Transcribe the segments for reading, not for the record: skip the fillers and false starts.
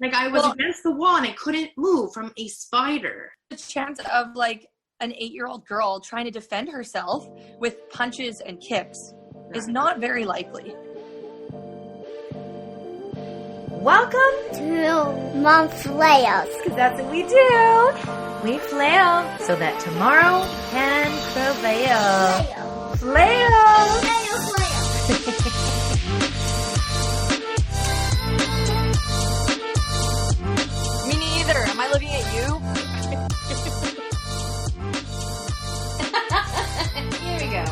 Like I was against the wall and I couldn't move from a spider. The chance of like an 8-year-old girl trying to defend herself with punches and kicks is not very likely. Welcome to Mom Flails, because that's what we do. We flail so that tomorrow can prevail. Flail. Flail, flail. Me neither. Am I looking at you? Here we go.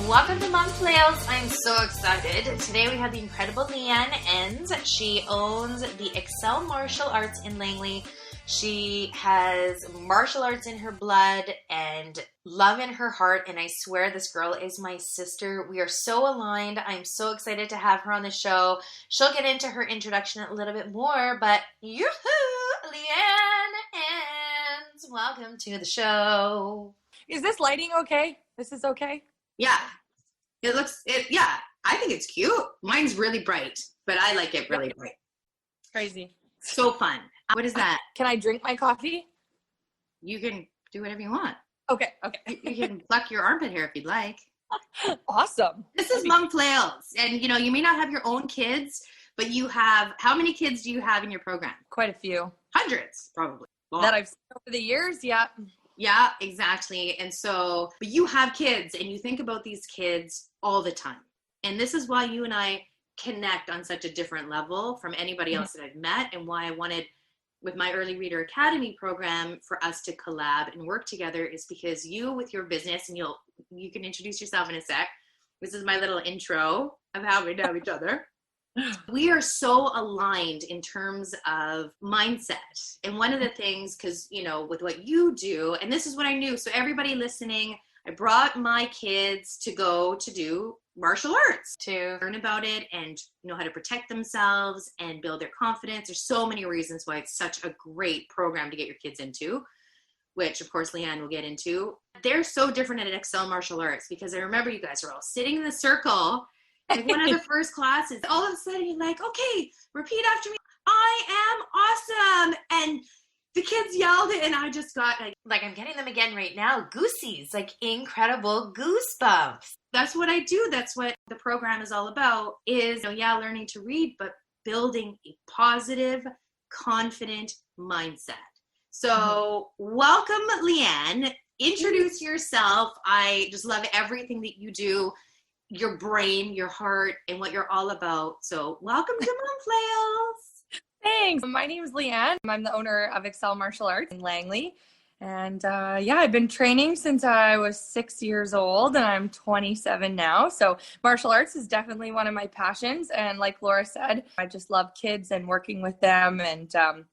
Welcome to Mom Flails. I'm so excited. Today we have the incredible Leanne Ens. She owns the Excel Martial Arts in Langley. She has martial arts in her blood and love in her heart, and I swear this girl is my sister. We are so aligned. I'm so excited to have her on the show. She'll get into her introduction a little bit more, but yoo-hoo! Leanne Ens, welcome to the show. Is this lighting okay? This is okay? Yeah. I think it's cute. Mine's really bright, but I like it really bright. Crazy. So fun. What is that? Can I drink my coffee? You can do whatever you want. Okay. You can pluck your armpit hair if you'd like. Awesome. This is Mom Flails. And, you know, you may not have your own kids, but you have, how many kids do you have in your program? Quite a few. Hundreds, probably. That I've seen over the years, yeah. Yeah, exactly. And so, but you have kids and you think about these kids all the time. And this is why you and I connect on such a different level from anybody else that I've met, and why I wanted, with my Early Reader Academy program, for us to collab and work together, is because you, with your business, and you can introduce yourself in a sec. This is my little intro of how we know each other. We are so aligned in terms of mindset. And one of the things, because, you know, with what you do, and this is what I knew. So everybody listening, I brought my kids to go to do martial arts, to learn about it and know how to protect themselves and build their confidence. There's so many reasons why it's such a great program to get your kids into, which of course Leanne will get into. They're so different at Excel Martial Arts, because I remember you guys are all sitting in the circle. Like one of the first classes, all of a sudden you're like, okay, repeat after me. I am awesome. And the kids yelled it, and I just got like I'm getting them again right now. Goosies, like incredible goosebumps. That's what I do. That's what the program is all about, is, learning to read, but building a positive, confident mindset. So welcome, Leanne. Introduce yourself. I just love everything that you do. Your brain, your heart, and what you're all about. So welcome to Mom Flails. Thanks. My name is Leanne. I'm the owner of Excel Martial Arts in Langley. And I've been training since I was 6 years old, and I'm 27 now. So martial arts is definitely one of my passions. And like Laura said, I just love kids and working with them. And the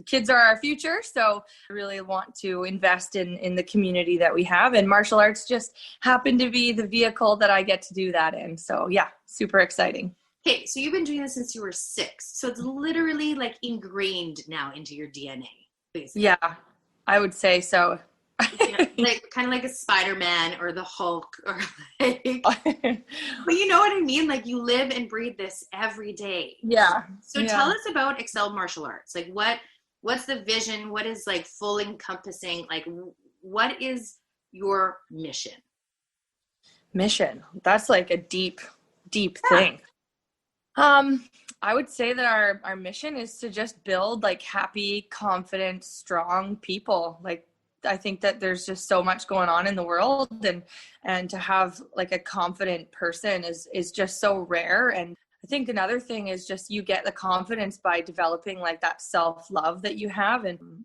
kids are our future. So I really want to invest in the community that we have. And martial arts just happened to be the vehicle that I get to do that in. So yeah, super exciting. Okay, so you've been doing this since you were 6. So it's literally like ingrained now into your DNA, basically. Yeah, I would say so. Like kind of like a Spider-Man or the Hulk, or like, but you know what I mean? Like you live and breathe this every day. Yeah. So tell us about Excel Martial Arts. Like what's the vision? What is like full encompassing? Like what is your mission? Mission. That's like a deep thing. I would say that our mission is to just build like happy, confident, strong people. Like I think that there's just so much going on in the world, and to have like a confident person is just so rare. And I think another thing is just you get the confidence by developing like that self-love that you have. And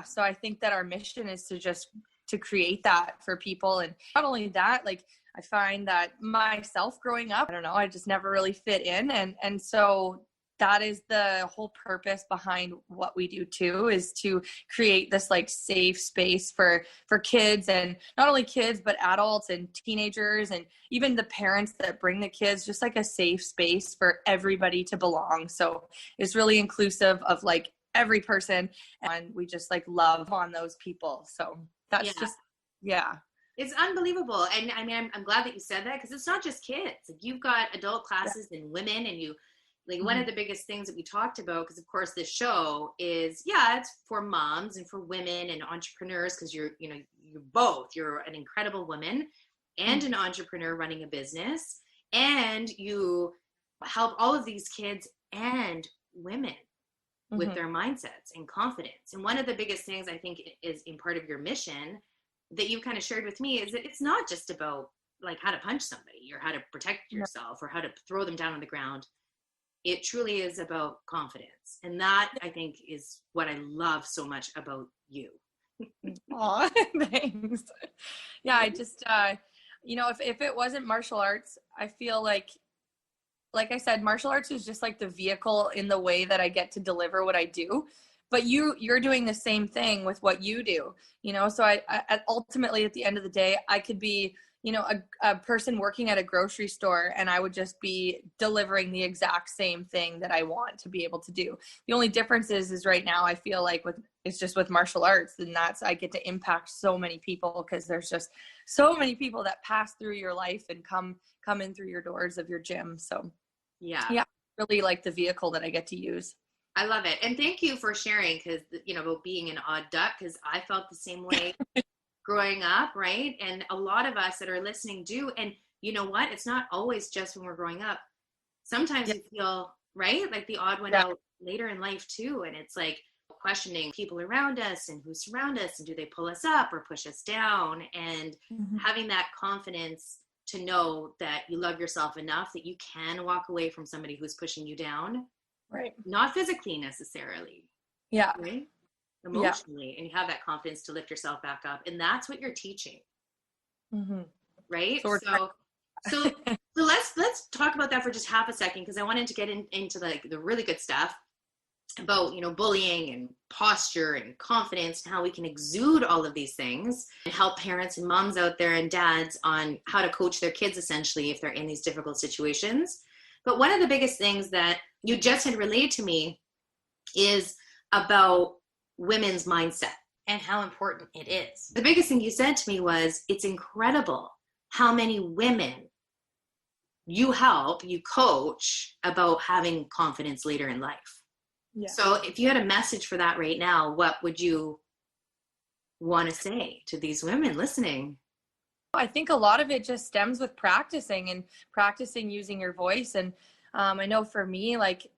so I think that our mission is to create that for people. And not only that, like I find that myself growing up, I don't know, I just never really fit in. And so that is the whole purpose behind what we do too, is to create this like safe space for kids, and not only kids, but adults and teenagers, and even the parents that bring the kids, just like a safe space for everybody to belong. So it's really inclusive of like every person, and we just like love on those people. So that's It's unbelievable. And I mean, I'm glad that you said that, because it's not just kids. Like, you've got adult classes and women, and you, like, one of the biggest things that we talked about, because of course this show is, it's for moms and for women and entrepreneurs, because you're both, you're an incredible woman and an entrepreneur running a business, and you help all of these kids and women with their mindsets and confidence. And one of the biggest things I think is in part of your mission that you kind of shared with me is that it's not just about like how to punch somebody or how to protect yourself or how to throw them down on the ground. It truly is about confidence. And that, I think, is what I love so much about you. Aw, thanks. Yeah, I just, if it wasn't martial arts, I feel like I said, martial arts is just like the vehicle in the way that I get to deliver what I do. But you're doing the same thing with what you do, so I ultimately, at the end of the day, I could be, a person working at a grocery store, and I would just be delivering the exact same thing that I want to be able to do. The only difference is right now I feel like it's just with martial arts, and that's, I get to impact so many people, because there's just so many people that pass through your life and come in through your doors of your gym. So yeah, really like the vehicle that I get to use. I love it. And thank you for sharing, because, about being an odd duck, because I felt the same way growing up, right? And a lot of us that are listening do. And you know what? It's not always just when we're growing up. Sometimes you feel, right, like the odd one out later in life too. And it's like questioning people around us and who surround us, and do they pull us up or push us down? And having that confidence to know that you love yourself enough that you can walk away from somebody who's pushing you down. Right. Not physically necessarily. Yeah. Right? Emotionally. And you have that confidence to lift yourself back up. And that's what you're teaching. Right? So let's talk about that for just half a second, because I wanted to get into like the really good stuff about, bullying and posture and confidence, and how we can exude all of these things and help parents and moms out there and dads on how to coach their kids, essentially, if they're in these difficult situations. But one of the biggest things that you just had relayed to me is about women's mindset and how important it is. The biggest thing you said to me was, it's incredible how many women you help, you coach about having confidence later in life. Yeah. So if you had a message for that right now, what would you want to say to these women listening? I think a lot of it just stems with practicing using your voice. And I know for me, like,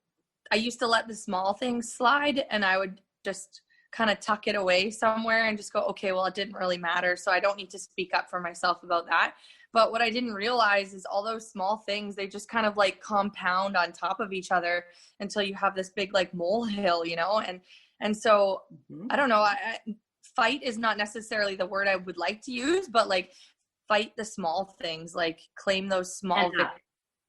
I used to let the small things slide, and I would just kind of tuck it away somewhere and just go, okay, well, it didn't really matter, so I don't need to speak up for myself about that. But what I didn't realize is all those small things, they just kind of like compound on top of each other until you have this big like molehill, and so I don't know, fight is not necessarily the word I would like to use, but like, fight the small things, like claim those small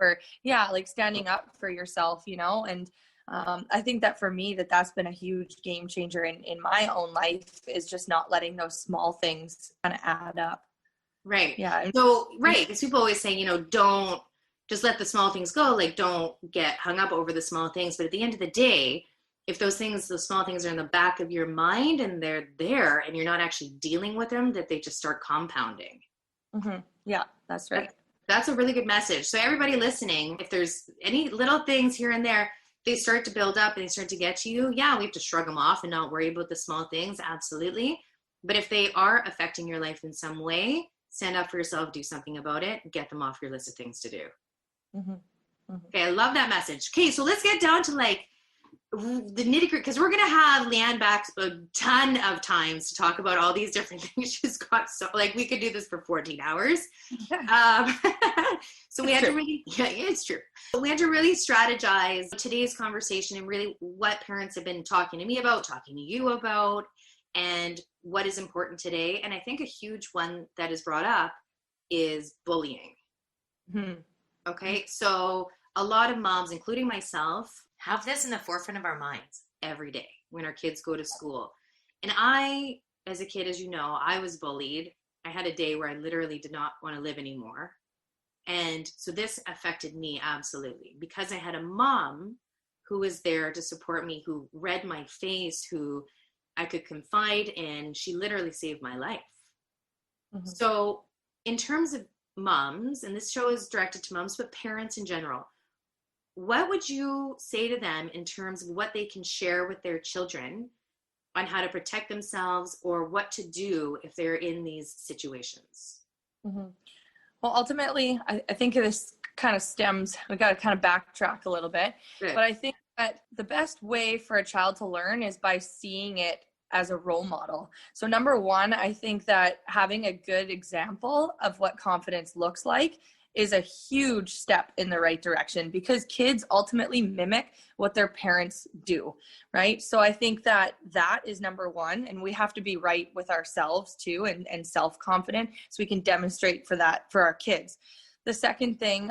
like standing up for yourself, and I think that for me, that's been a huge game changer in my own life, is just not letting those small things kind of add up. Right. Yeah. So, right. Because people always say, don't just let the small things go. Like, don't get hung up over the small things. But at the end of the day, if those small things are in the back of your mind and they're there and you're not actually dealing with them, that they just start compounding. Yeah, that's right. That's a really good message. So everybody listening, if there's any little things here and there, they start to build up and they start to get to you. Yeah, we have to shrug them off and not worry about the small things. Absolutely. But if they are affecting your life in some way, stand up for yourself, do something about it, get them off your list of things to do. Okay, I love that message. Okay, so let's get down to like the nitty gritty, because we're going to have Leanne back a ton of times to talk about all these different things she's got. So like, we could do this for 14 hours. So we had to really, it's true. We had to really strategize today's conversation and really what parents have been talking to me about, talking to you about, and what is important today. And I think a huge one that is brought up is bullying. Okay. So a lot of moms, including myself, have this in the forefront of our minds every day when our kids go to school. And I, as a kid, as you know, I was bullied. I had a day where I literally did not want to live anymore. And so this affected me absolutely, because I had a mom who was there to support me, who read my face, who I could confide in. She literally saved my life. Mhm. So in terms of moms, and this show is directed to moms, but parents in general, what would you say to them in terms of what they can share with their children on how to protect themselves or what to do if they're in these situations? Mhm. Well, ultimately, I think this kind of stems, we got to kind of backtrack a little bit, Good. but I think that the best way for a child to learn is by seeing it as a role model. So number one, I think that having a good example of what confidence looks like is a huge step in the right direction, because kids ultimately mimic what their parents do, right? So I think that that is number one, and we have to be right with ourselves too, and self-confident, so we can demonstrate for that for our kids. The second thing,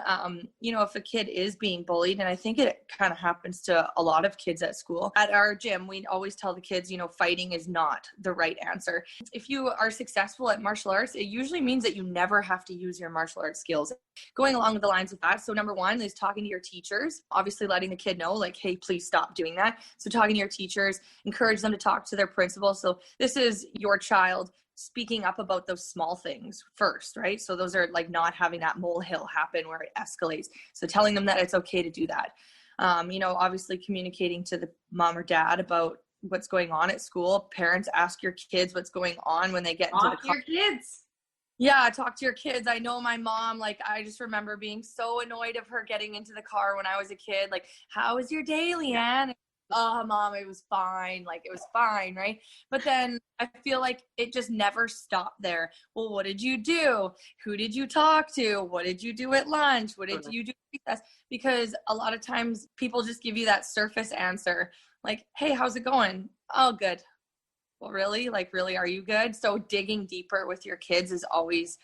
if a kid is being bullied, and I think it kind of happens to a lot of kids at school, at our gym, we always tell the kids, fighting is not the right answer. If you are successful at martial arts, it usually means that you never have to use your martial arts skills. Going along with the lines with that, so number one is talking to your teachers, obviously letting the kid know, like, hey, please stop doing that. So talking to your teachers, encourage them to talk to their principal. So this is your child speaking up about those small things first, right? So those are like not having that molehill happen where it escalates. So telling them that it's okay to do that. Obviously communicating to the mom or dad about what's going on at school. Parents, ask your kids what's going on when they get into the car. Talk to your kids. Yeah, talk to your kids. I know my mom, like, I just remember being so annoyed of her getting into the car when I was a kid. Like, how was your day, Leanne? Oh, mom, it was fine. Like, it was fine, right? But then I feel like it just never stopped there. Well, what did you do? Who did you talk to? What did you do at lunch? What did you do at recess? Because a lot of times people just give you that surface answer. Like, hey, how's it going? Oh, good. Well, really? Like, really, are you good? So digging deeper with your kids is always,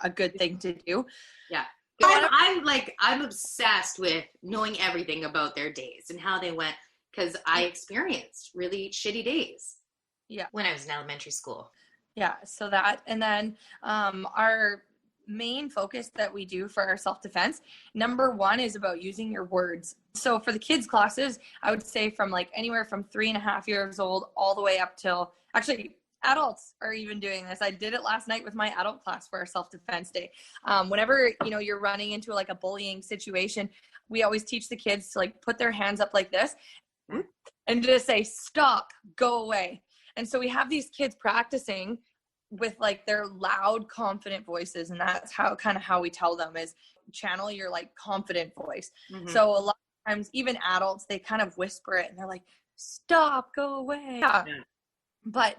a good thing to do. Yeah. I'm obsessed with knowing everything about their days and how they went, because I experienced really shitty days. Yeah. When I was in elementary school. Yeah. So that, and then our main focus that we do for our self-defense, number one, is about using your words. So for the kids classes, I would say from like anywhere from 3.5 years old all the way up till, actually adults are even doing this. I did it last night with my adult class for our self-defense day. Whenever, you're running into like a bullying situation, we always teach the kids to like put their hands up like this and just say, stop, go away. And so we have these kids practicing with like their loud, confident voices. And that's how we tell them is channel your like confident voice. Mm-hmm. So a lot of times, even adults, they kind of whisper it and they're like, stop, go away. Yeah. But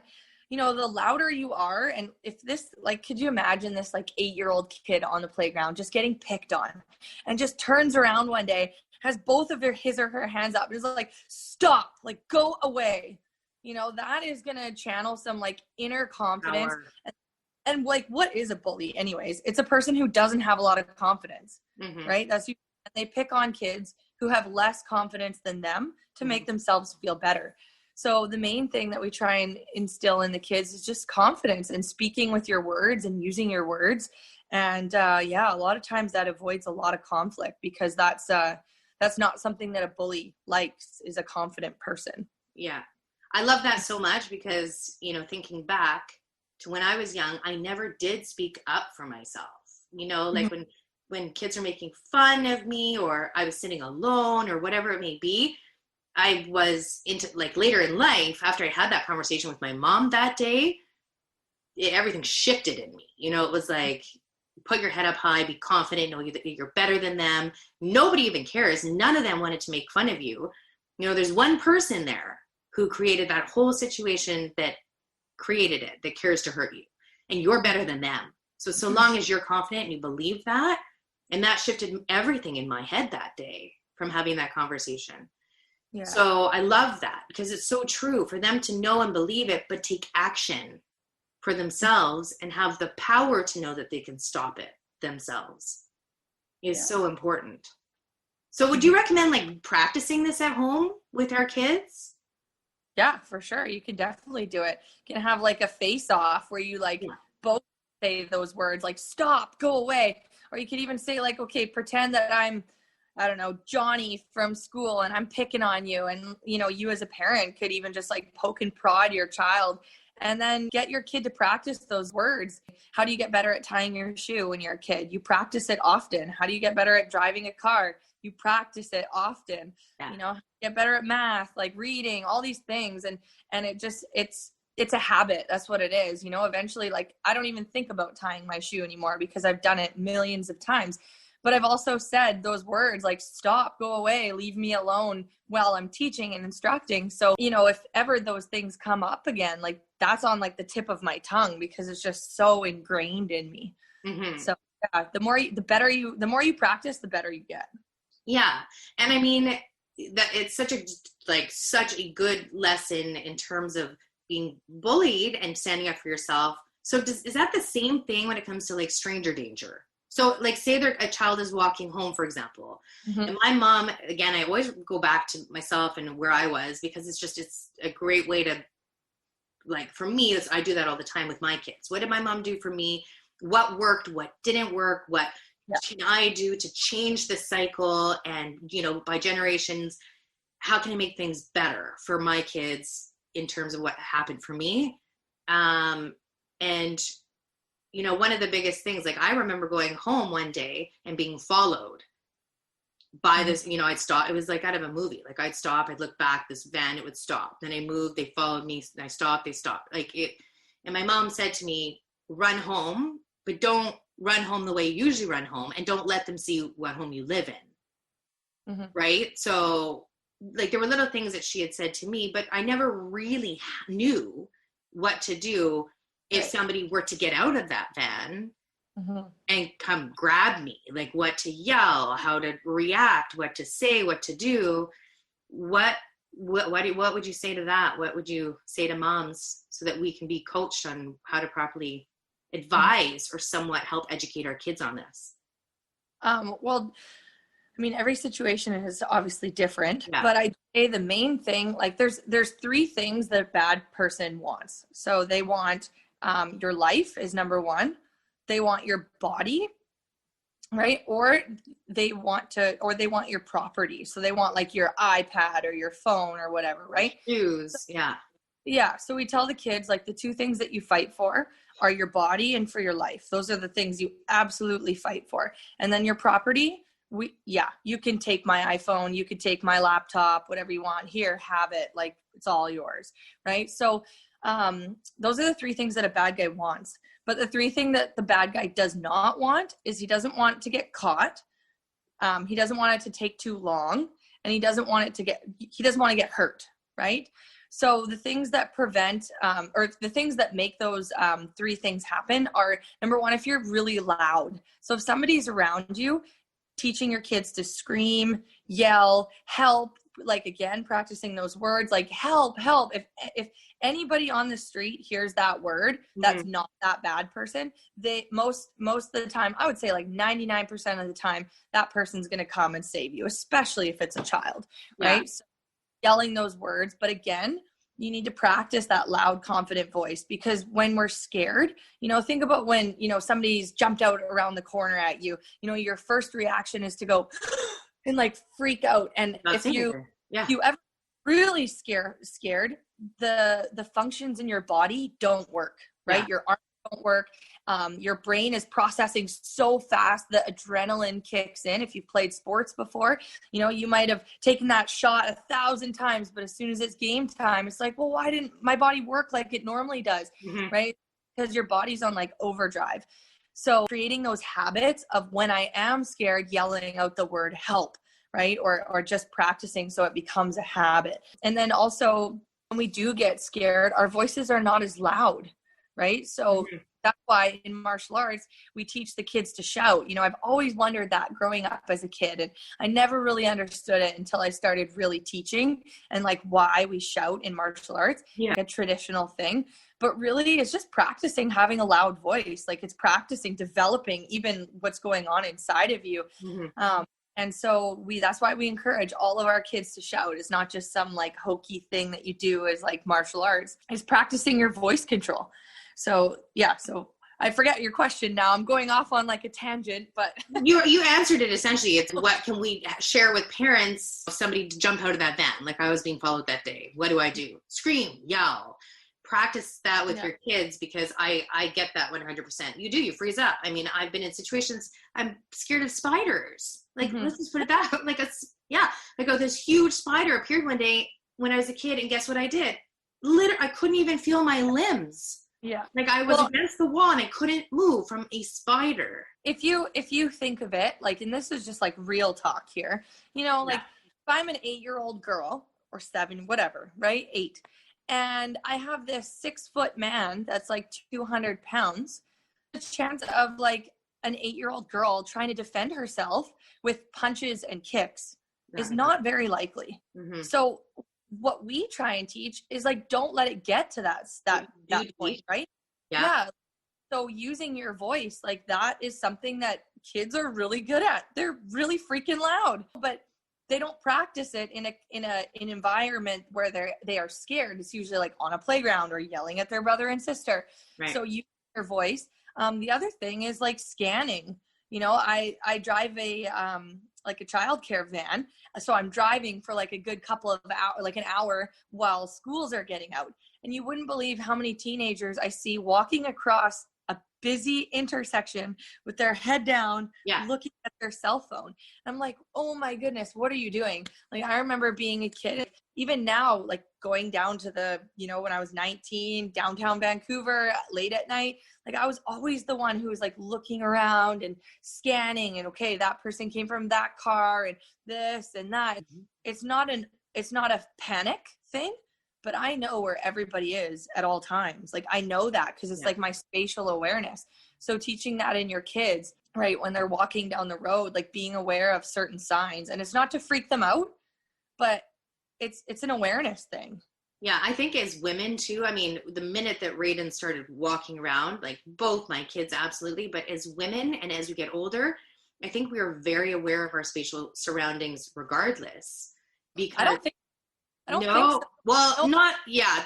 the louder you are, and if this, like, could you imagine this like 8-year-old kid on the playground just getting picked on and just turns around one day, has both of his or her hands up, and is like, stop, like, go away. That is going to channel some like inner confidence. And like, what is a bully anyways? It's a person who doesn't have a lot of confidence, right? They pick on kids who have less confidence than them to make themselves feel better. So the main thing that we try and instill in the kids is just confidence and speaking with your words and using your words. And a lot of times that avoids a lot of conflict, because that's not something that a bully likes, is a confident person. Yeah. I love that so much because, thinking back to when I was young, I never did speak up for myself. Like when kids are making fun of me, or I was sitting alone, or whatever it may be, I was into, like, later in life, after I had that conversation with my mom that day, everything shifted in me. It was like, put your head up high, be confident, know that you're better than them. Nobody even cares. None of them wanted to make fun of you. There's one person there who created that whole situation, that created it, that cares to hurt you, and you're better than them. So long as you're confident and you believe that, and that shifted everything in my head that day from having that conversation. Yeah. So I love that, because it's so true for them to know and believe it, but take action for themselves and have the power to know that they can stop it themselves is so important. So would you recommend like practicing this at home with our kids? Yeah, for sure. You can definitely do it. You can have like a face off where you like both say those words, like, stop, go away. Or you could even say like, okay, pretend that I'm, I don't know, Johnny from school and I'm picking on you. And, you as a parent could even just like poke and prod your child And then get your kid to practice those words. How do you get better at tying your shoe when you're a kid? You practice it often. How do you get better at driving a car? You practice it often. Yeah. You know, get better at math, like reading, all these things. And it's a habit. That's what it is. You know, eventually, like, I don't even think about tying my shoe anymore because I've done it millions of times. But I've also said those words like, stop, go away, leave me alone while I'm teaching and instructing. So, you know, if ever those things come up again, like, that's on like the tip of my tongue because it's just so ingrained in me. Mm-hmm. So yeah, the more you practice, the better you get. Yeah. And I mean, that it's such a good lesson in terms of being bullied and standing up for yourself. So is that the same thing when it comes to like stranger danger? So like say a child is walking home, for example, mm-hmm. and my mom, again, I always go back to myself and where I was, because it's a great way to, like, for me, I do that all the time with my kids. What did my mom do for me? What worked? What didn't work? What can I do to change the cycle? And, you know, by generations, how can I make things better for my kids in terms of what happened for me? And, you know, one of the biggest things, like, I remember going home one day and being followed by this, you know, I'd stop. It was like out of a movie. Like, I'd stop, I'd look back, this van, it would stop. Then I moved, they followed me, and I stopped, they stopped. Like it. And my mom said to me, run home, but don't run home the way you usually run home, and don't let them see what home you live in. Mm-hmm. Right? So, like, there were little things that she had said to me, but I never really knew what to do if somebody were to get out of that van mm-hmm. and come grab me, like what to yell, how to react, what to say, what to do. What would you say to that? What would you say to moms so that we can be coached on how to properly advise or somewhat help educate our kids on this? Well, I mean, every situation is obviously different, but I'd say the main thing, like there's 3 things that a bad person wants. So they want your life is number 1. They want your body, right? Or they want your property. So they want like your iPad or your phone or whatever, right? Shoes. Yeah. So we tell the kids, like, the 2 things that you fight for are your body and for your life. Those are the things you absolutely fight for. And then your property, you can take my iPhone, you could take my laptop, whatever you want. Here, have it. Like, it's all yours, right? So those are the 3 things that a bad guy wants. But the 3 things that the bad guy does not want is he doesn't want to get caught. He doesn't want it to take too long, and he doesn't want to get hurt, right? So the things that prevent, or the things that make those 3 things happen are, number 1, if you're really loud. So if somebody's around you, teaching your kids to scream, yell, help, like, again, practicing those words, like help. If anybody on the street hears that word, that's not that bad person, they most of the time, I would say like 99% of the time, that person's going to come and save you, especially if it's a child, right? So yelling those words. But again, you need to practice that loud, confident voice, because when we're scared, you know, think about when, you know, somebody's jumped out around the corner at you, you know, your first reaction is to go and like freak out. And if you ever really scared, the functions in your body don't work, right? Your arms don't work. Your brain is processing so fast, the adrenaline kicks in. If you've played sports before, you know, you might have taken that shot 1,000 times, but as soon as it's game time, it's like, well, why didn't my body work like it normally does, right? Because your body's on like overdrive. So creating those habits of, when I am scared, yelling out the word help, right? Or just practicing so it becomes a habit. And then also, when we do get scared, our voices are not as loud, right? So that's why in martial arts, we teach the kids to shout. You know, I've always wondered that growing up as a kid, and I never really understood it until I started really teaching, and like why we shout in martial arts, like a traditional thing. But really, it's just practicing having a loud voice. Like, it's practicing developing even what's going on inside of you. And so that's why we encourage all of our kids to shout. It's not just some like hokey thing that you do as like martial arts. It's practicing your voice control. So I forget your question now. I'm going off on like a tangent, but you answered it essentially. It's what can we share with parents if somebody to jump out of that van, like I was being followed that day. What do I do? Scream, yell, practice that with your kids, because I get that 100%. You freeze up. I mean, I've been in situations, I'm scared of spiders. Like, let's just put it that like this huge spider appeared one day when I was a kid, and guess what I did? Literally, I couldn't even feel my limbs. Yeah. Like I was against the wall and I couldn't move from a spider. If you think of it, like, and this is just like real talk here, you know, like if I'm an 8-year-old girl or 7, whatever, right? 8. And I have this 6-foot man that's like 200 pounds. The chance of like an 8-year-old girl trying to defend herself with punches and kicks is not very likely. So what we try and teach is like, don't let it get to that point, right? Yeah. So using your voice, like, that is something that kids are really good at. They're really freaking loud, but they don't practice it in an environment where they are scared. It's usually like on a playground or yelling at their brother and sister. Right. So use your voice. The other thing is like scanning. You know, I drive a childcare van. So I'm driving for like a good couple of hours, like an hour, while schools are getting out. And you wouldn't believe how many teenagers I see walking across a busy intersection with their head down, looking at their cell phone. I'm like, oh my goodness, what are you doing? Like, I remember being a kid, even now, like going down to the, you know, when I was 19, downtown Vancouver, late at night, like I was always the one who was like looking around and scanning, and okay, that person came from that car and this and that. It's not a panic thing, but I know where everybody is at all times. Like, I know that because it's like my spatial awareness. So teaching that in your kids, right, when they're walking down the road, like being aware of certain signs, and it's not to freak them out, but it's an awareness thing. Yeah, I think as women too, I mean, the minute that Raiden started walking around, like both my kids, absolutely, but as women and as we get older, I think we are very aware of our spatial surroundings regardless. Because I don't think so. Well,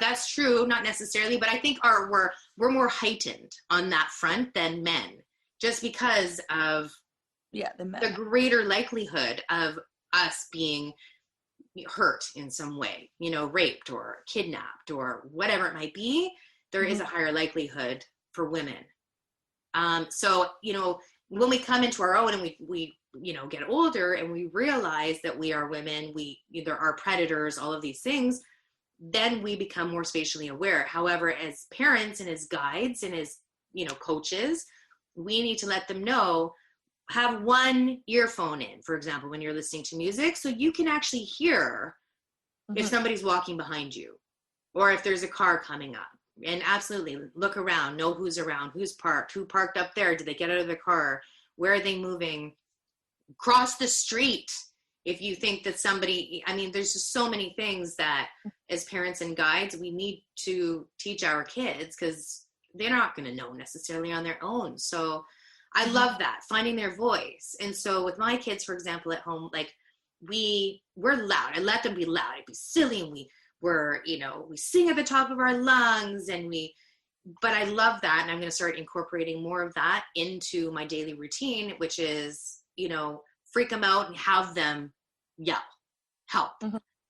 that's true, not necessarily, but I think we're more heightened on that front than men, just because of the greater likelihood of us being hurt in some way, you know, raped or kidnapped or whatever it might be. There is a higher likelihood for women. So, you know, when we come into our own and we you know, get older and we realize that we are women, we either are predators, all of these things, then we become more spatially aware. However, as parents and as guides and as, you know, coaches, we need to let them know, have one earphone in, for example, when you're listening to music, so you can actually hear if somebody's walking behind you or if there's a car coming up. And absolutely look around, know who's around, who's parked, who parked up there, did they get out of the car, where are they moving, cross the street if you think that somebody, I mean, there's just so many things that as parents and guides we need to teach our kids, because they're not going to know necessarily on their own. So I love that, finding their voice. And so with my kids, for example, at home, like we're loud. I let them be loud. I'd be silly, and we sing at the top of our lungs, but I love that. And I'm going to start incorporating more of that into my daily routine, which is, you know, freak them out and have them yell, help.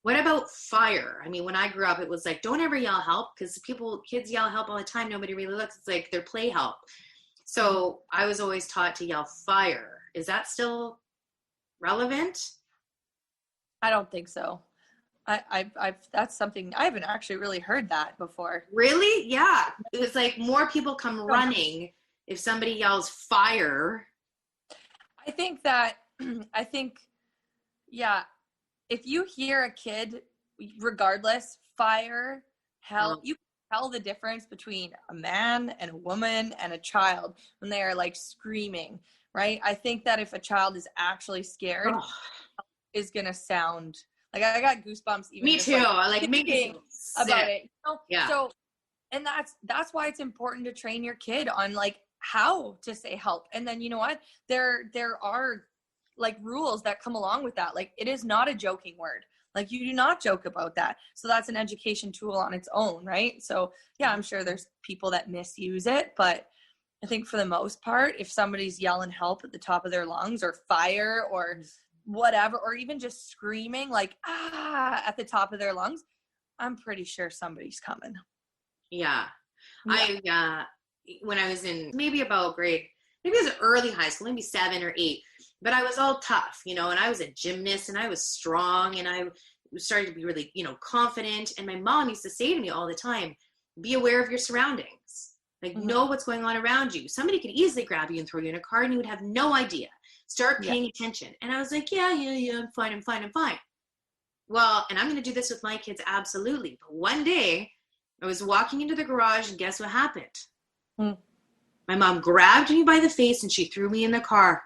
What about fire? I mean, when I grew up, it was like, don't ever yell help, because kids yell help all the time. Nobody really looks. It's like their play help. So I was always taught to yell fire. Is that still relevant? I don't think so. That's something I haven't actually really heard that before. Really? Yeah. It was like more people come running if somebody yells fire. I think, if you hear a kid, regardless, fire, hell, you can tell the difference between a man and a woman and a child when they are like screaming, right? I think that if a child is actually scared, is going to sound like, I got goosebumps even. Me too. Like thinking about it. You know? Yeah. So, and that's why it's important to train your kid on like how to say help. And then, you know what, there are like rules that come along with that. Like, it is not a joking word. Like, you do not joke about that. So that's an education tool on its own, right? So yeah, I'm sure there's people that misuse it, but I think for the most part, if somebody's yelling help at the top of their lungs, or fire, or whatever, or even just screaming like at the top of their lungs, I'm pretty sure somebody's coming. Yeah. Yeah. When I was in maybe it was early high school, maybe 7 or 8, but I was all tough, and I was a gymnast and I was strong and I started to be really, confident. And my mom used to say to me all the time, be aware of your surroundings. Like, know what's going on around you. Somebody could easily grab you and throw you in a car and you would have no idea. Start paying attention. And I was like, yeah, I'm fine. Well, and I'm going to do this with my kids. Absolutely. But one day I was walking into the garage and guess what happened? My mom grabbed me by the face and she threw me in the car.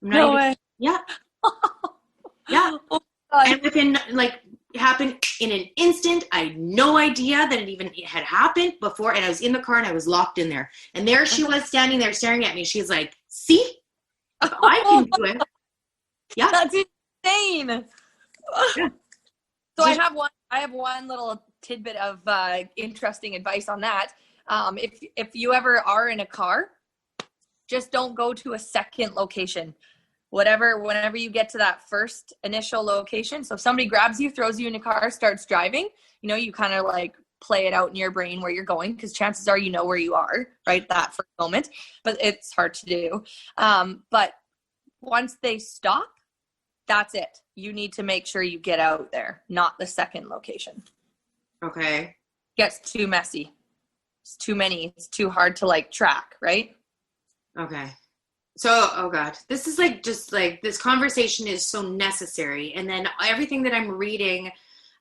No way. Yeah. Yeah. Oh, and within it happened in an instant. I had no idea that it had happened before. And I was in the car and I was locked in there. And there she was standing there staring at me. She's like, see, if I can do it. Yeah. That's insane. Yeah. So I have one little tidbit of interesting advice on that. If you ever are in a car, just don't go to a second location. Whenever you get to that first initial location. So if somebody grabs you, throws you in a car, starts driving, you kind of like play it out in your brain where you're going, because chances are where you are, right? That first moment, but it's hard to do. But once they stop, that's it. You need to make sure you get out there, not the second location. Okay. Gets too messy. It's too many. It's too hard to track, right? Okay. So, oh God, this is this conversation is so necessary. And then everything that I'm reading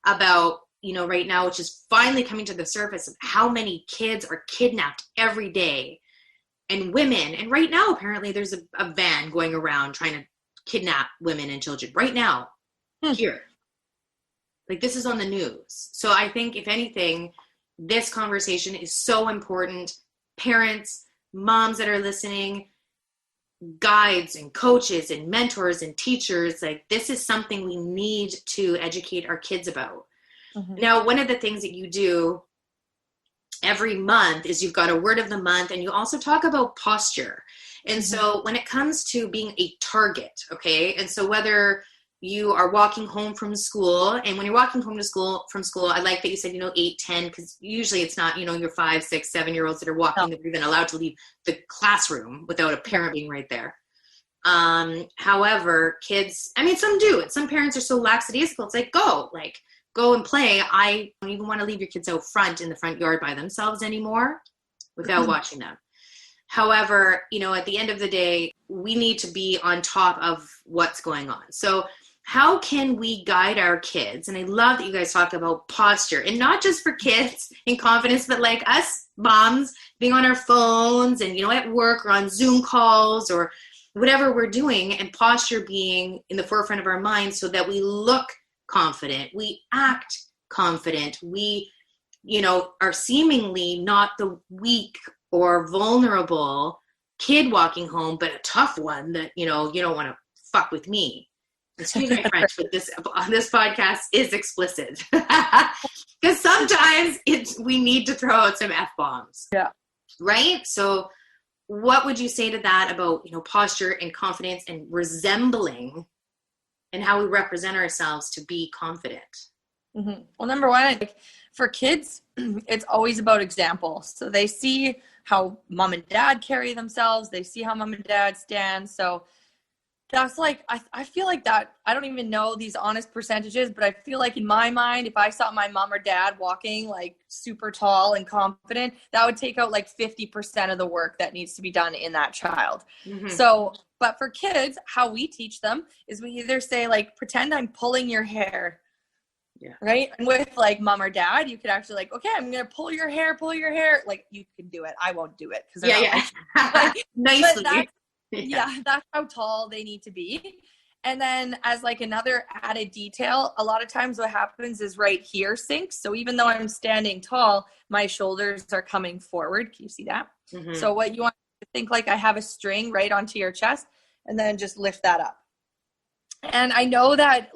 about, right now, which is finally coming to the surface of how many kids are kidnapped every day, and women. And right now, apparently there's a van going around trying to kidnap women and children right now here. This is on the news. So I think if anything, this conversation is so important. Parents, moms that are listening, guides and coaches and mentors and teachers, this is something we need to educate our kids about. Now, one of the things that you do every month is you've got a word of the month, and you also talk about posture. And so when it comes to being a target, okay, and so whether you are walking home from school, and when you're walking home from school, I like that you said, 8, 10, because usually it's not, your 5, 6, 7-year-olds that are walking, that are even allowed to leave the classroom without a parent being right there. However, kids, some do, and some parents are so lackadaisical. It's go and play. I don't even want to leave your kids out front in the front yard by themselves anymore without watching them. However, at the end of the day, we need to be on top of what's going on. So how can we guide our kids? And I love that you guys talk about posture, and not just for kids and confidence, but us moms being on our phones and, at work or on Zoom calls or whatever we're doing, and posture being in the forefront of our minds so that we look confident, we act confident, we, are seemingly not the weak or vulnerable kid walking home, but a tough one that, you don't want to fuck with me. Excuse my French, but this podcast is explicit. Because sometimes we need to throw out some F-bombs. Yeah. Right? So what would you say to that about, posture and confidence and resembling and how we represent ourselves to be confident? Well, number one, for kids, it's always about example. So they see how mom and dad carry themselves. They see how mom and dad stand. So that's I feel like that, I don't even know these honest percentages, but I feel like in my mind, if I saw my mom or dad walking super tall and confident, that would take out 50% of the work that needs to be done in that child. So, but for kids, how we teach them is we either say pretend I'm pulling your hair. Yeah. Right. And with mom or dad, you could actually okay, I'm going to pull your hair. You can do it. I won't do it. Nicely. Yeah, that's how tall they need to be. And then as another added detail, a lot of times what happens is right here sinks. So even though I'm standing tall, my shoulders are coming forward. Can you see that? So what you want to think I have a string right onto your chest, and then just lift that up. And I know that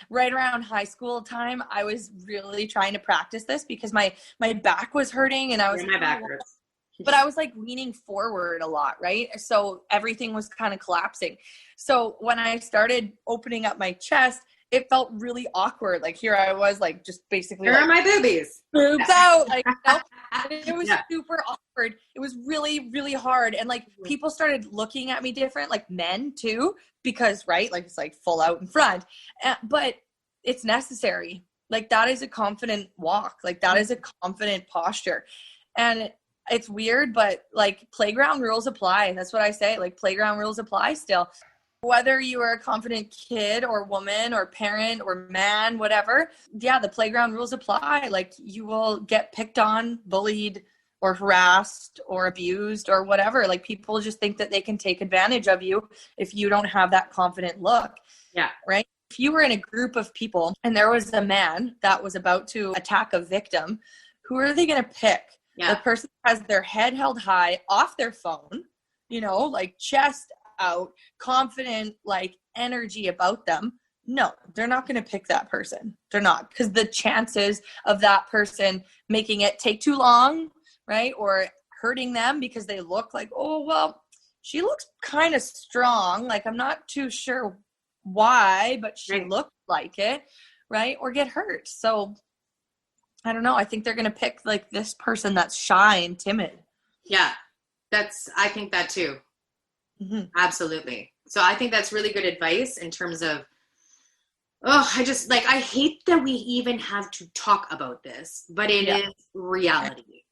right around high school time, I was really trying to practice this because my back was hurting, and I was my back hurts. But I was leaning forward a lot, right? So everything was kind of collapsing. So when I started opening up my chest it felt really awkward. Like here I was like just basically here like, are my boobies. boobs out. Like, and it was Yeah. super awkward. It was really, really hard. And like people started looking at me different, like men too, because right, like it's like full out in front. But it's necessary. Like that is a confident walk. Like that is a confident posture. And it's weird, but like playground rules apply. That's what I say. Like playground rules apply still. Whether you are a confident kid or woman or parent or man, whatever, yeah, the playground rules apply. Like you will get picked on, bullied, or harassed or abused or whatever. Like people just think that they can take advantage of you if you don't have that confident look. Yeah. Right? If you were in a group of people and there was a man that was about to attack a victim, who are they going to pick? Yeah. The person has their head held high off their phone, you know, like chest out, confident, like energy about them. No, they're not going to pick that person. They're not, because the chances of that person making it take too long, right? Or hurting them because they look like, oh, well, she looks kind of strong. Like, I'm not too sure why, but she looked like it, right? Or get hurt. So I don't know. I think they're going to pick like this person that's shy and timid. Yeah, I think that too. Mm-hmm. Absolutely. So I think that's really good advice in terms of, I hate that we even have to talk about this, but it is reality.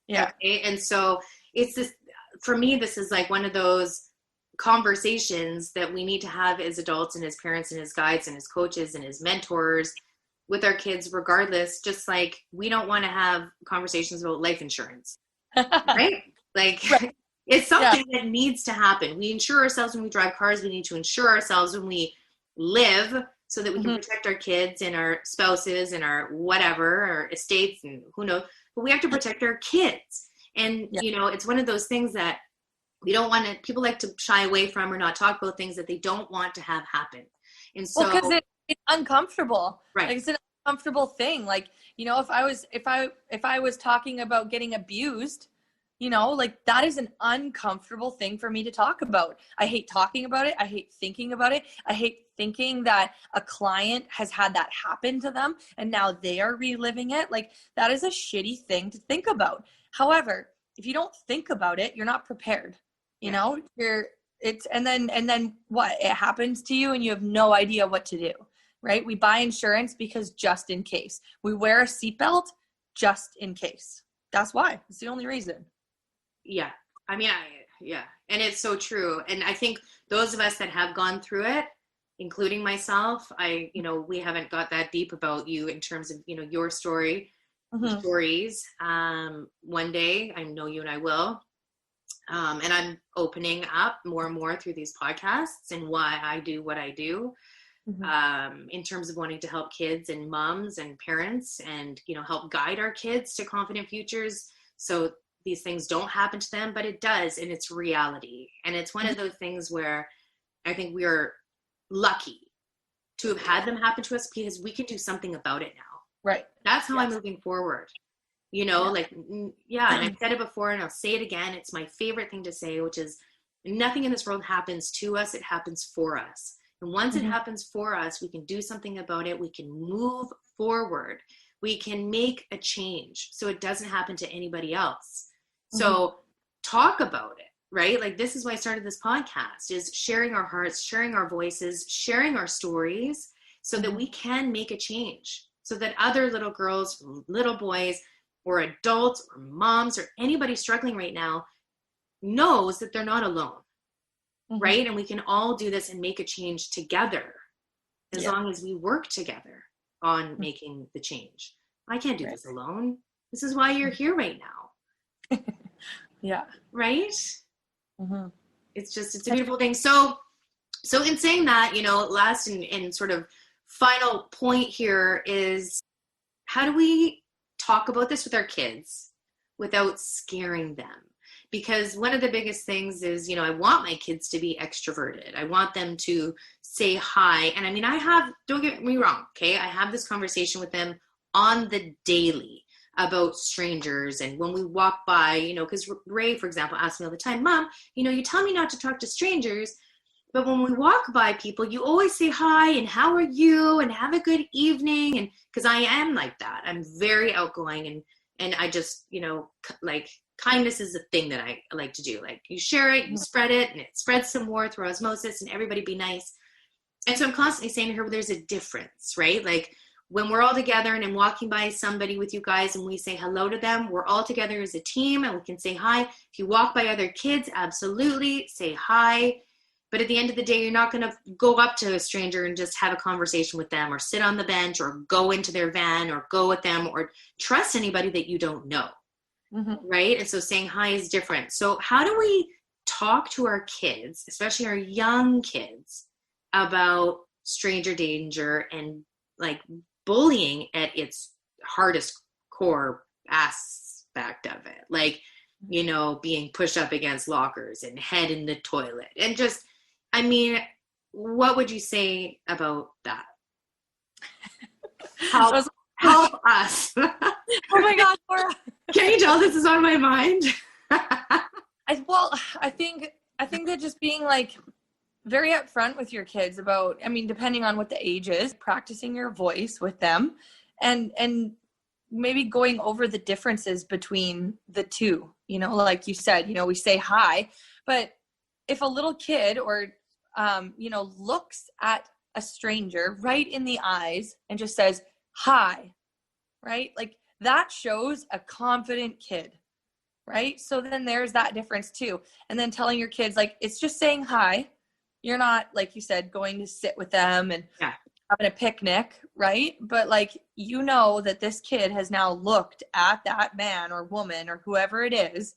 Yeah. Okay? And so it's this, for me, this is like one of those conversations that we need to have as adults and as parents and as guides and as coaches and as mentors with our kids, regardless. Just like we don't want to have conversations about life insurance, right? Like it's something that needs to happen. We insure ourselves when we drive cars. We need to insure ourselves when we live so that we can protect our kids and our spouses and our whatever, our estates and who knows, but we have to protect our kids. And, you know, it's one of those things that we don't want to, people like to shy away from or not talk about things that they don't want to have happen. And so, because it's uncomfortable, right? Like it's an uncomfortable thing. Like, you know, if I was talking about getting abused, you know, like that is an uncomfortable thing for me to talk about. I hate talking about it. I hate thinking about it. I hate thinking that a client has had that happen to them and now they are reliving it. Like that is a shitty thing to think about. However, if you don't think about it, you're not prepared. You know, and then what? It happens to you and you have no idea what to do, right? We buy insurance because just in case. We wear a seatbelt just in case. That's why. It's the only reason. Yeah. I mean, and it's so true. And I think those of us that have gone through it, including myself, we haven't got that deep about you in terms of, you know, your story, stories. One day, I know you and I will. And I'm opening up more and more through these podcasts and why I do what I do, in terms of wanting to help kids and moms and parents and, you know, help guide our kids to confident futures. So these things don't happen to them, but it does. And it's reality. And it's one of those things where I think we are lucky to have had them happen to us because we can do something about it now. Right. That's how I'm moving forward. You know, and I've said it before and I'll say it again. It's my favorite thing to say, which is nothing in this world happens to us. It happens for us. And once it happens for us, we can do something about it. We can move forward. We can make a change so it doesn't happen to anybody else. So talk about it, right? Like this is why I started this podcast, is sharing our hearts, sharing our voices, sharing our stories so that we can make a change, so that other little girls, little boys, or adults or moms or anybody struggling right now knows that they're not alone, right? And we can all do this and make a change together as long as we work together on making the change. I can't do this alone. This is why you're here right now. Right? It's a beautiful thing. So in saying that, you know, last and sort of final point here is, how do we talk about this with our kids without scaring them? Because one of the biggest things is, you know, I want my kids to be extroverted. I want them to say hi. And I mean, don't get me wrong, okay? I have this conversation with them on the daily about strangers. And when we walk by, you know, because Ray, for example, asks me all the time, Mom, you know, you tell me not to talk to strangers, But when we walk by people, you always say hi and how are you and have a good evening. And because I am like that, I'm very outgoing and I just, like kindness is a thing that I like to do. Like you share it, you spread it, and it spreads some more through osmosis and everybody be nice. And so I'm constantly saying to her, well, there's a difference, right? Like when we're all together and I'm walking by somebody with you guys and we say hello to them, we're all together as a team and we can say hi. If you walk by other kids, absolutely say hi. But at the end of the day, you're not going to go up to a stranger and just have a conversation with them or sit on the bench or go into their van or go with them or trust anybody that you don't know, right? And so saying hi is different. So how do we talk to our kids, especially our young kids, about stranger danger and like bullying at its hardest core aspect of it? Like, being pushed up against lockers and head in the toilet and just, what would you say about that? Help us. Oh my God, Laura. Can you tell this is on my mind? I think that just being like very upfront with your kids about, depending on what the age is, practicing your voice with them and maybe going over the differences between the two, like you said, we say hi, but if a little kid or, looks at a stranger right in the eyes and just says, hi, right? Like that shows a confident kid, right? So then there's that difference too. And then telling your kids, like, it's just saying hi. You're not, like you said, going to sit with them and having a picnic, right? But like, that this kid has now looked at that man or woman or whoever it is,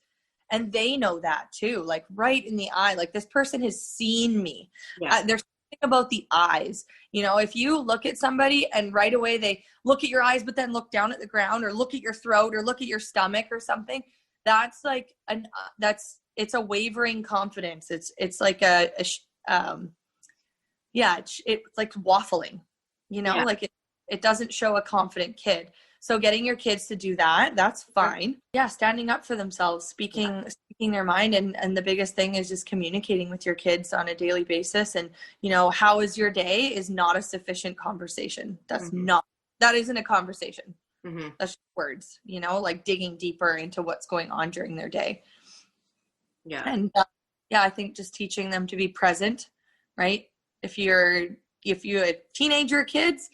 and they know that too, like right in the eye, like this person has seen me. There's something about the eyes. If you look at somebody and right away they look at your eyes, but then look down at the ground or look at your throat or look at your stomach or something, that's like it's a wavering confidence. It's like it's like waffling, like it doesn't show a confident kid. So getting your kids to do that, that's fine. Yeah, standing up for themselves, speaking their mind. And the biggest thing is just communicating with your kids on a daily basis. And, how is your day is not a sufficient conversation. That's that isn't a conversation. That's just words, like digging deeper into what's going on during their day. Yeah. And I think just teaching them to be present, right? If you have teenager kids,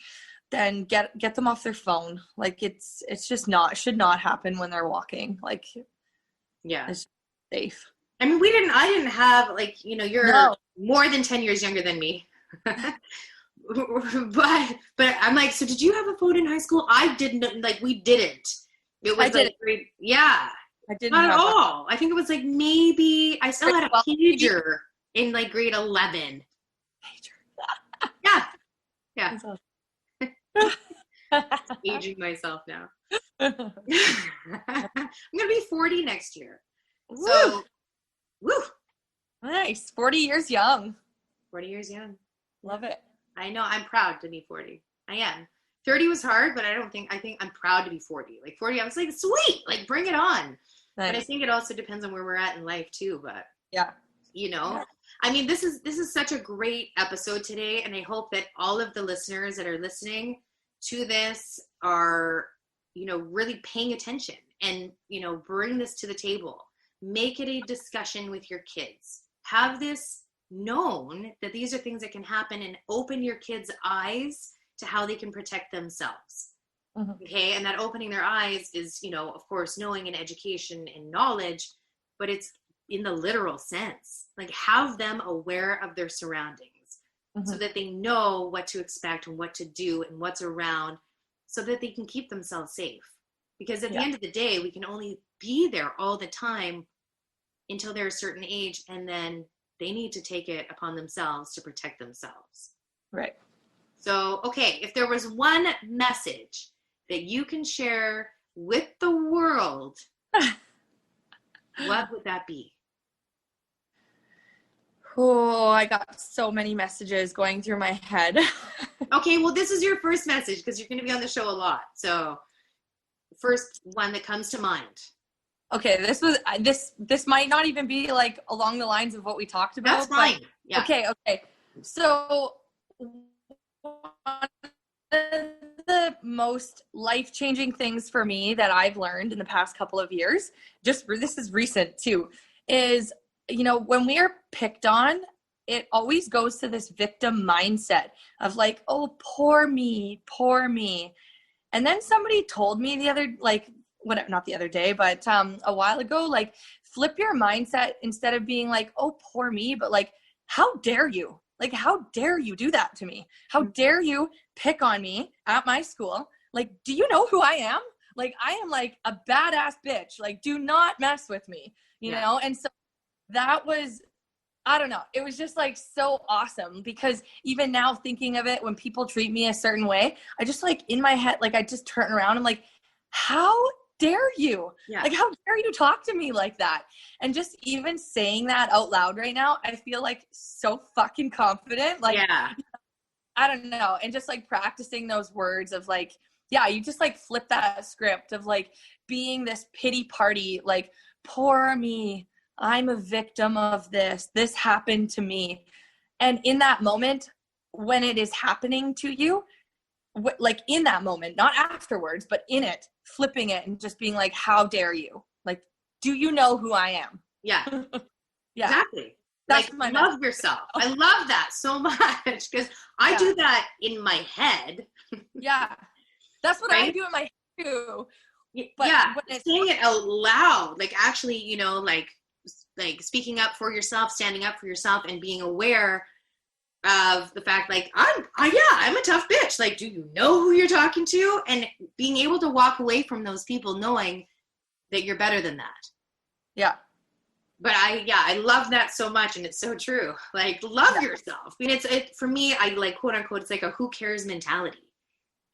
then get them off their phone. Like it's just should not happen when they're walking. Like, it's safe. I didn't have like, you're more than 10 years younger than me. but I'm like, so did you have a phone in high school? I didn't, like we didn't. It was like grade, I didn't not at all. I think it was like maybe I still had a pager in like grade 11. Yeah. Aging myself now. I'm gonna be 40 next year. So, woo! Nice. 40 years young. 40 years young. Love it. I know. I'm proud to be 40. I am. 30 was hard, but I think I'm proud to be 40. Like 40, I was like, sweet, like bring it on. Nice. But I think it also depends on where we're at in life too. But this is such a great episode today, and I hope that all of the listeners that are listening to this are, really paying attention and, bring this to the table. Make it a discussion with your kids. Have this known that these are things that can happen and open your kids' eyes to how they can protect themselves. Okay. And that opening their eyes is, of course, knowing and education and knowledge, but it's in the literal sense. Like have them aware of their surroundings so that they know what to expect and what to do and what's around so that they can keep themselves safe. Because at the end of the day, we can only be there all the time until they're a certain age, and then they need to take it upon themselves to protect themselves. Right. So, okay, if there was one message that you can share with the world, what would that be? Oh, I got so many messages going through my head. Okay, well, this is your first message because you're going to be on the show a lot. So, first one that comes to mind. okay, this might not even be like along the lines of what we talked about. That's fine. Yeah. Okay. So one of the most life-changing things for me that I've learned in the past couple of years, this is recent too, is, when we are picked on, it always goes to this victim mindset of like, oh, poor me. And then somebody told me not the other day, but a while ago, like, flip your mindset instead of being like, oh, poor me, but like, how dare you? Like, how dare you do that to me? How dare you pick on me at my school? Like, do you know who I am? Like, I am like a badass bitch. Like, do not mess with me, you know? And so that was, I don't know. It was just like so awesome, because even now thinking of it, when people treat me a certain way, I just like in my head, like I just turn around and like, how dare you? Yeah. Like, how dare you talk to me like that? And just even saying that out loud right now, I feel like so fucking confident. Like, I don't know. And just like practicing those words of like, you just like flip that script of like being this pity party, like, poor me. I'm a victim of this. This happened to me. And in that moment, when it is happening to you, like in that moment, not afterwards, but in it, flipping it and just being like, how dare you? Like, do you know who I am? Yeah. Exactly. That's like, love yourself. I love that so much, because I do that in my head. That's what I do in my head too. But saying it out loud, like actually, like speaking up for yourself, standing up for yourself, and being aware of the fact, like, I'm a tough bitch. Like, do you know who you're talking to? And being able to walk away from those people knowing that you're better than that. Yeah. But I love that so much, and it's so true. Like, love yourself. I mean, it for me, I like, quote unquote, it's like a who cares mentality.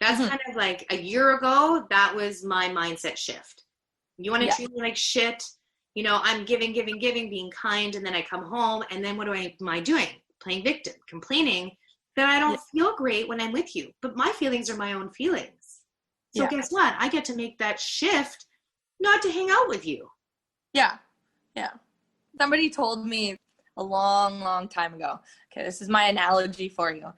That's kind of like a year ago, that was my mindset shift. You want to treat me like shit, I'm giving, being kind, and then I come home, and then what am I doing? Playing victim, complaining that I don't feel great when I'm with you. But my feelings are my own feelings. So guess what? I get to make that shift not to hang out with you. Yeah. Somebody told me a long, long time ago, okay, this is my analogy for you.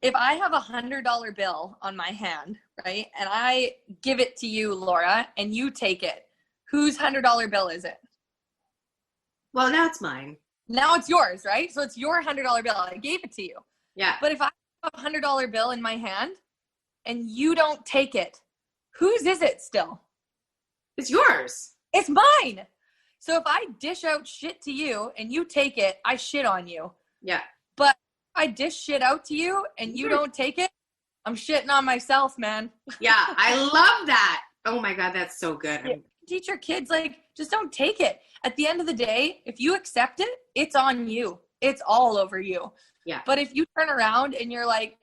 If I have $100 bill on my hand, right, and I give it to you, Laura, and you take it, whose $100 bill is it? Well, now it's mine. Now it's yours, right? So it's your $100 bill. I gave it to you. Yeah. But if I have a $100 bill in my hand and you don't take it, whose is it still? It's yours. It's mine. So if I dish out shit to you and you take it, I shit on you. Yeah. But if I dish shit out to you and you don't take it, I'm shitting on myself, man. Yeah, I love that. Oh my God, that's so good. Teach your kids, like, just don't take it. At the end of the day, if you accept it, it's on you. It's all over you. Yeah. But if you turn around and you're like,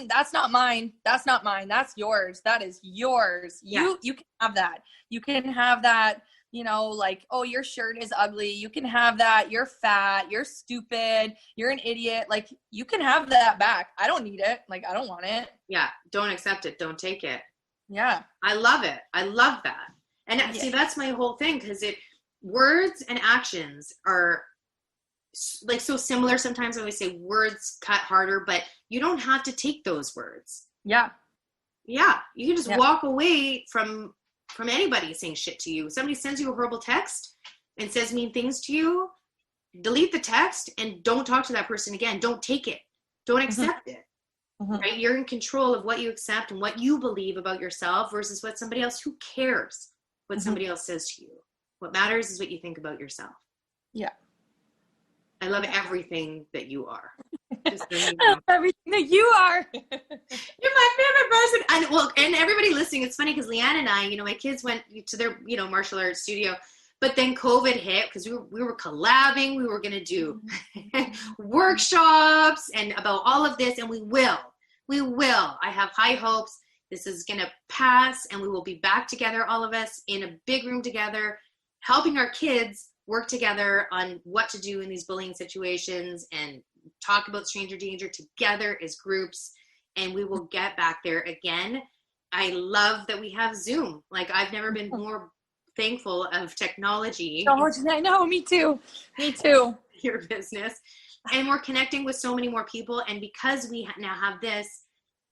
that's not mine. That's not mine. That's yours. That is yours. Yeah. You can have that. You can have that, like, oh, your shirt is ugly. You can have that. You're fat. You're stupid. You're an idiot. Like, you can have that back. I don't need it. Like, I don't want it. Yeah. Don't accept it. Don't take it. Yeah. I love it. I love that. And see, that's my whole thing, because words and actions are like so similar. Sometimes I always say words cut harder, but you don't have to take those words. Yeah. Yeah. You can just walk away from anybody saying shit to you. Somebody sends you a horrible text and says mean things to you, delete the text and don't talk to that person again. Don't take it. Don't accept it. Right? You're in control of what you accept and what you believe about yourself versus what somebody else, who cares what somebody else says to you. What matters is what you think about yourself. Yeah. I love everything that you are. Just so you know. I love everything that you are. You're my favorite person. And everybody listening, it's funny because Leanne and I, my kids went to their, martial arts studio, but then COVID hit because we were collabing. We were going to do workshops and about all of this. And we will. I have high hopes. This is going to pass and we will be back together, all of us in a big room together, helping our kids work together on what to do in these bullying situations and talk about stranger danger together as groups. And we will get back there again. I love that we have Zoom. Like, I've never been more thankful of technology. I know, me too. Me too. Your business. And we're connecting with so many more people. And because we now have this,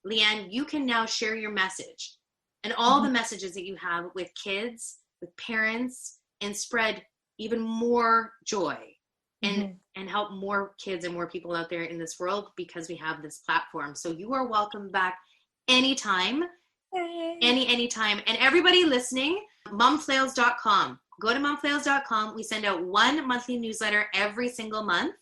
Leanne, you can now share your message and all the messages that you have with kids, with parents, and spread even more joy and help more kids and more people out there in this world because we have this platform. So you are welcome back anytime. Anytime. And everybody listening, momflails.com. Go to momflails.com. We send out one monthly newsletter every single month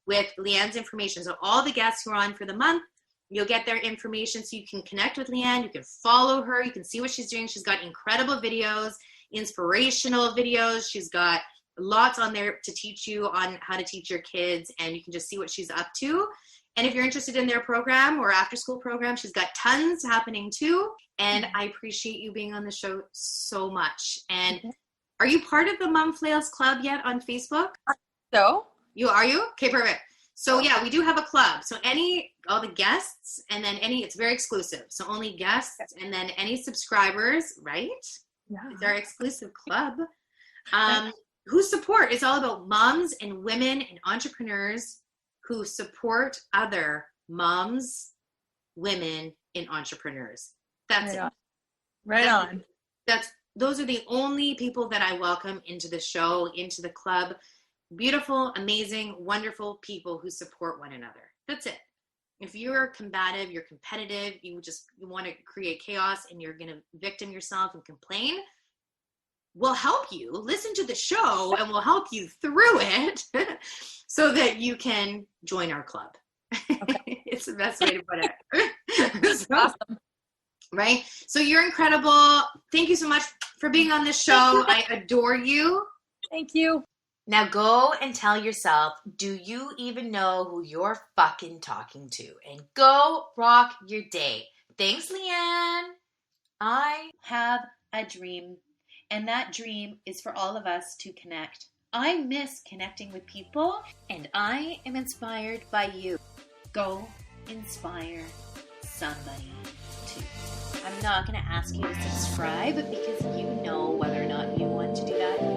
with Leanne's information. So all the guests who are on for the month, you'll get their information so you can connect with Leanne. You can follow her. You can see what she's doing. She's got incredible videos, inspirational videos. She's got lots on there to teach you on how to teach your kids, and you can just see what she's up to. And if you're interested in their program or after school program, she's got tons happening too. And I appreciate you being on the show so much. And are you part of the Mom Flails Club yet on Facebook? So? Are you? Okay, perfect. So yeah, we do have a club. So all the guests, and then it's very exclusive. So only guests and then any subscribers, right? Yeah. It's our exclusive club. Who support is all about moms and women and entrepreneurs who support other moms, women, and entrepreneurs. That's it. Right on. Those are the only people that I welcome into the show, into the club. Beautiful, amazing, wonderful people who support one another. That's it. If you're combative, you're competitive, you want to create chaos and you're going to victim yourself and complain, we'll help you. Listen to the show and we'll help you through it so that you can join our club. Okay. It's the best way to put it. Awesome. Right? So you're incredible. Thank you so much for being on this show. I adore you. Thank you. Now go and tell yourself, do you even know who you're fucking talking to? And go rock your day. Thanks, Leanne. I have a dream, and that dream is for all of us to connect. I miss connecting with people, and I am inspired by you. Go inspire somebody too. I'm not going to ask you to subscribe because you know whether or not you want to do that.